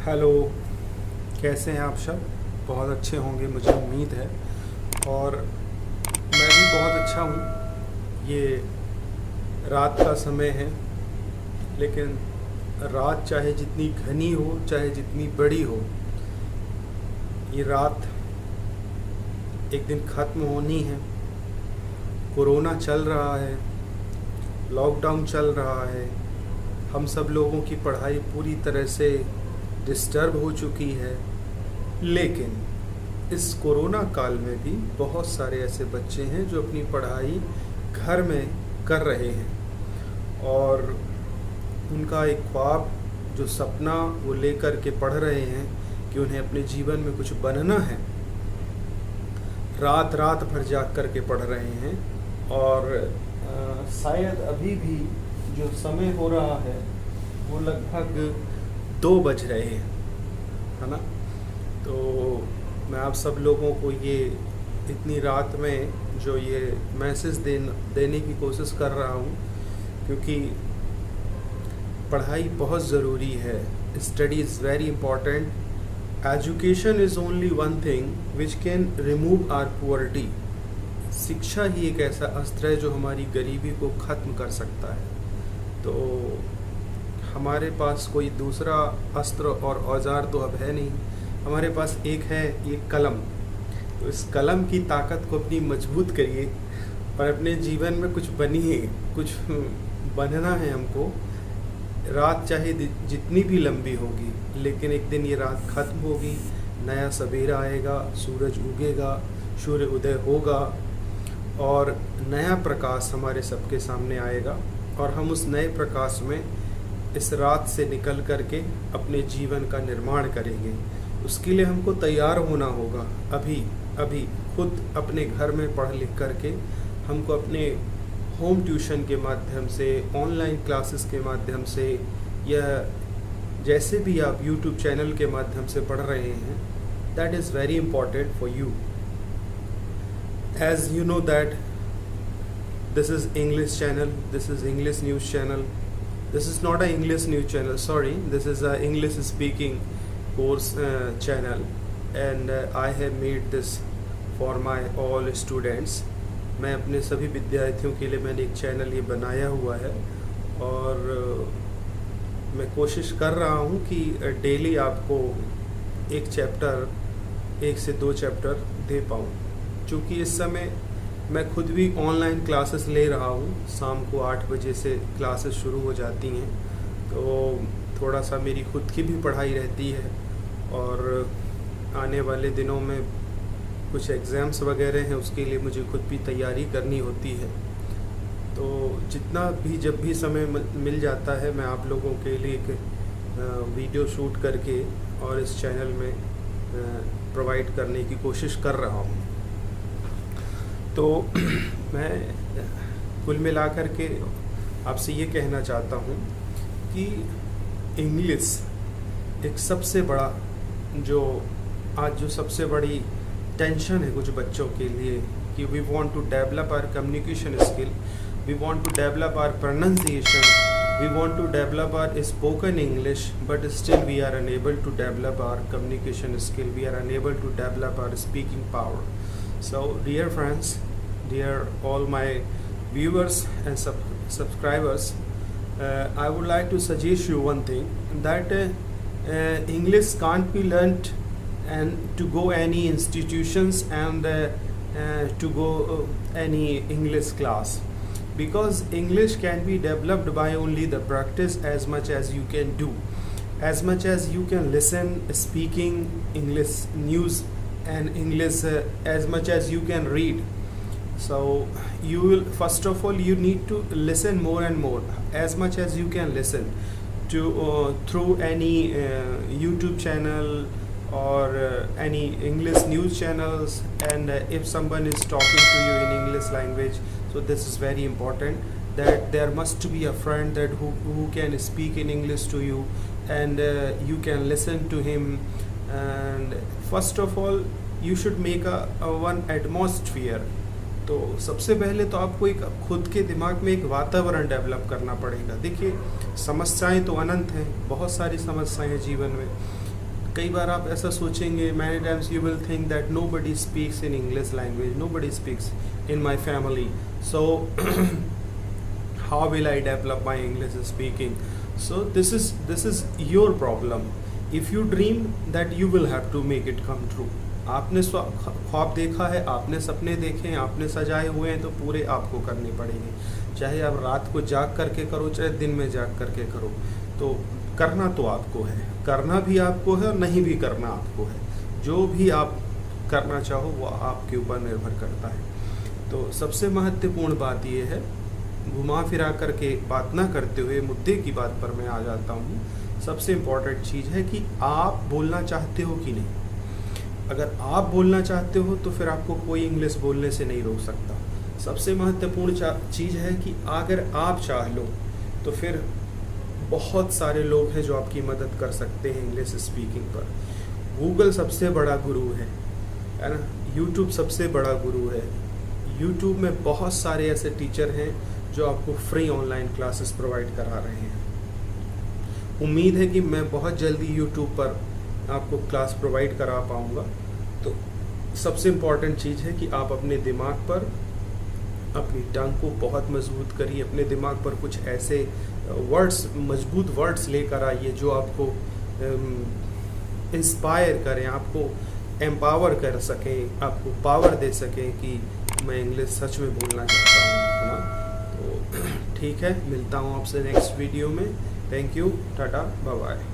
Hello, कैसे हैं आप सब? बहुत अच्छे होंगे मुझे उम्मीद है। और मैं भी बहुत अच्छा हूँ। ये रात का समय है, लेकिन रात चाहे जितनी घनी हो, चाहे जितनी बड़ी हो, ये रात एक दिन ख़त्म होनी है। कोरोना चल रहा है, लॉकडाउन चल रहा है, हम सब लोगों की पढ़ाई पूरी तरह से डिस्टर्ब हो चुकी है। लेकिन इस कोरोना काल में भी बहुत सारे ऐसे बच्चे हैं जो अपनी पढ़ाई घर में कर रहे हैं और उनका एक ख्वाब, जो सपना वो लेकर के पढ़ रहे हैं कि उन्हें अपने जीवन में कुछ बनना है, रात रात भर जाग कर के पढ़ रहे हैं। और शायद अभी भी जो समय हो रहा है वो लगभग 2 बज रहे हैं, है ना। तो मैं आप सब लोगों को ये इतनी रात में जो ये मैसेज देने की कोशिश कर रहा हूँ, क्योंकि पढ़ाई बहुत ज़रूरी है। Study is very important. Education is only one thing which can remove our poverty. शिक्षा ही एक ऐसा अस्त्र है जो हमारी गरीबी को ख़त्म कर सकता है। तो हमारे पास कोई दूसरा अस्त्र और औजार तो अब है नहीं, हमारे पास एक है, ये कलम। तो इस कलम की ताकत को अपनी मजबूत करिए और अपने जीवन में कुछ बनिए, कुछ बनना है हमको। रात चाहे जितनी भी लंबी होगी, लेकिन एक दिन ये रात ख़त्म होगी, नया सवेरा आएगा, सूरज उगेगा, सूर्य उदय होगा और नया प्रकाश हमारे सबके सामने आएगा। और हम उस नए प्रकाश में इस रात से निकल करके अपने जीवन का निर्माण करेंगे। उसके लिए हमको तैयार होना होगा। अभी खुद अपने घर में पढ़ लिख करके हमको अपने होम ट्यूशन के माध्यम से, ऑनलाइन क्लासेस के माध्यम से, या जैसे भी आप यूट्यूब चैनल के माध्यम से पढ़ रहे हैं, that is very important for you. As you know that this is English channel, this is English news channel. This is not a English news channel, sorry, this is a English speaking course channel, and I have made this for my all students. मैं अपने सभी विद्यार्थियों के लिए मैंने एक channel ये बनाया हुआ है और मैं कोशिश कर रहा हूँ कि डेली आपको एक चैप्टर, 1 से 2 चैप्टर दे पाऊँ। चूँकि इस समय मैं खुद भी ऑनलाइन क्लासेस ले रहा हूँ, शाम को 8 बजे से क्लासेस शुरू हो जाती हैं, तो थोड़ा सा मेरी खुद की भी पढ़ाई रहती है और आने वाले दिनों में कुछ एग्ज़ाम्स वगैरह हैं, उसके लिए मुझे खुद भी तैयारी करनी होती है। तो जितना भी जब भी समय मिल जाता है, मैं आप लोगों के लिए एक वीडियो शूट करके और इस चैनल में प्रोवाइड करने की कोशिश कर रहा हूँ। तो मैं कुल मिलाकर के आपसे ये कहना चाहता हूँ कि इंग्लिश एक सबसे बड़ा, जो आज जो सबसे बड़ी टेंशन है कुछ बच्चों के लिए, कि we want to develop our communication skill, we want to develop our pronunciation, we want to develop our spoken English, but still we are unable to develop our communication skill, we are unable to develop our speaking power. So dear friends, dear all my viewers and subscribers, I would like to suggest you one thing, that English can't be learnt and to go any institutions and to go any English class, because English can be developed by only the practice. As much as you can do, as much as you can listen speaking English news and English, as much as you can read. So you will, first of all, you need to listen more and more, as much as you can listen to through any YouTube channel or any English news channels, and if someone is talking to you in English language, so this is very important, that there must be a friend that who can speak in English to you, and you can listen to him. And first of all, you should make a one atmosphere. तो सबसे पहले तो आपको एक खुद के दिमाग में एक वातावरण डेवलप करना पड़ेगा। देखिए, समस्याएं तो अनंत हैं, बहुत सारी समस्याएं हैं जीवन में, कई बार आप ऐसा सोचेंगे, many times you will think that nobody speaks in English language, nobody speaks in my family, so how will I develop my English speaking? So this is your problem. If you dream that, you will have to make it come true. आपने ख्वाब देखा है, आपने सपने देखे हैं, आपने सजाए हुए हैं, तो पूरे आपको करने पड़ेंगे, चाहे आप रात को जाग करके करो, चाहे दिन में जाग करके करो। तो करना तो आपको है, करना भी आपको है और नहीं भी करना आपको है। जो भी आप करना चाहो वो आपके ऊपर निर्भर करता है। तो सबसे महत्वपूर्ण बात ये है, घुमा फिरा करके बात ना करते हुए मुद्दे की बात पर मैं आ जाता हूँ। सबसे इम्पॉर्टेंट चीज़ है कि आप बोलना चाहते हो कि नहीं। अगर आप बोलना चाहते हो तो फिर आपको कोई इंग्लिश बोलने से नहीं रोक सकता। सबसे महत्वपूर्ण चीज़ है कि अगर आप चाह लो तो फिर बहुत सारे लोग हैं जो आपकी मदद कर सकते हैं इंग्लिश स्पीकिंग पर। गूगल सबसे बड़ा गुरु है ना, यूट्यूब सबसे बड़ा गुरु है। यूट्यूब में बहुत सारे ऐसे टीचर हैं जो आपको फ्री ऑनलाइन क्लासेस प्रोवाइड करा रहे हैं। उम्मीद है कि मैं बहुत जल्दी यूट्यूब पर आपको क्लास प्रोवाइड करा पाऊँगा। तो सबसे इम्पॉर्टेंट चीज़ है कि आप अपने दिमाग पर, अपनी टंग को बहुत मजबूत करिए, अपने दिमाग पर कुछ ऐसे वर्ड्स, मजबूत वर्ड्स लेकर आइए जो आपको इंस्पायर करें, आपको एम्पावर कर सकें, आपको पावर दे सकें कि मैं इंग्लिश सच में बोलना चाहता हूँ, है ना। तो ठीक है, मिलता हूँ आपसे नेक्स्ट वीडियो में। Thank you, tata, bye bye.